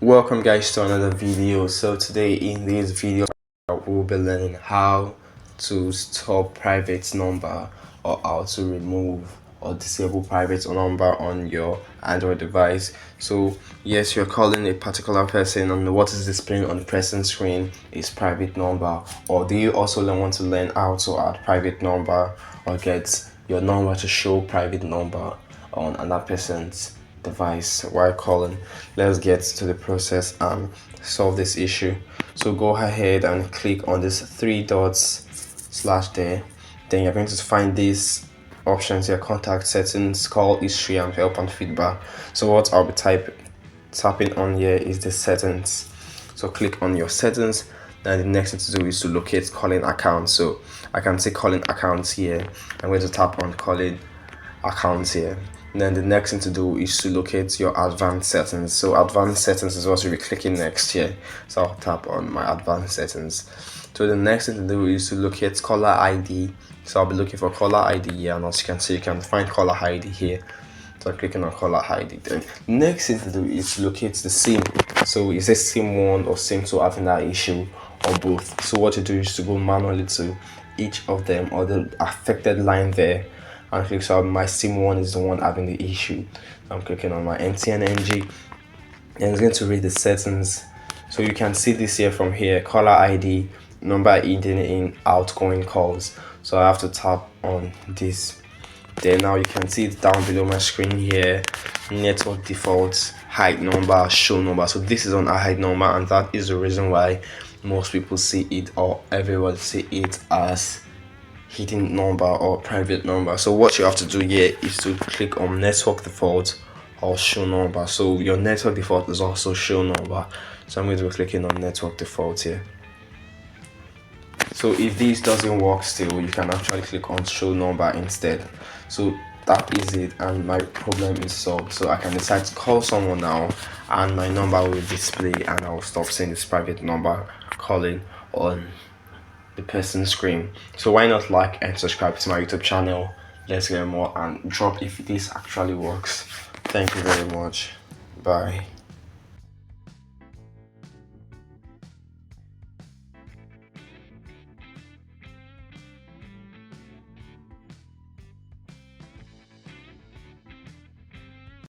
Welcome guys to another video. So today in this video we'll be learning how to stop private number or how to remove or disable private number on your Android device. So yes, you're calling a particular person and what is displaying on the person's screen is private number, or do you also want to learn how to add private number or get your number to show private number on another person's device while calling? Let's get to the process and solve this issue. So go ahead and click on this three dots slash there. Then you're going to find these options here: contact, settings, call history, and help and feedback. So what I'll be tapping on here is the settings. So click on your settings. Then the next thing to do is to locate calling accounts. So I can see calling accounts here. I'm going to tap on calling accounts here. And then the next thing to do is to locate your advanced settings. So advanced settings is what you'll be clicking next here. So I'll tap on my advanced settings. So the next thing to do is to locate caller ID. So I'll be looking for caller ID here, and as you can see, you can find caller ID here. So clicking on caller ID. Then next thing to do is to locate the SIM. So is it SIM 1 or SIM 2 having that issue, or both? So what you do is to go manually to each of them or the affected line there and click. So my SIM 1 is the one having the issue. I'm clicking on my MTN NG and it's going to read the settings. So you can see this here from here: caller ID, number in outgoing calls. So I have to tap on this. Then now you can see it down below my screen here: network defaults, hide number, show number. So this is on a hide number, and that is the reason why most people see it, or everyone see it, as hidden number or private number. So what you have to do here is to click on network default or show number. So your network default is also show number. So I'm going to be clicking on network default here. So if this doesn't work still, you can actually click on show number instead. So that is it, and my problem is solved. So I can decide to call someone now and my number will display, and I'll stop seeing this private number calling on the person's screen. So why not like and subscribe to my YouTube channel? Let's learn more and drop if this actually works. Thank you very much. Bye.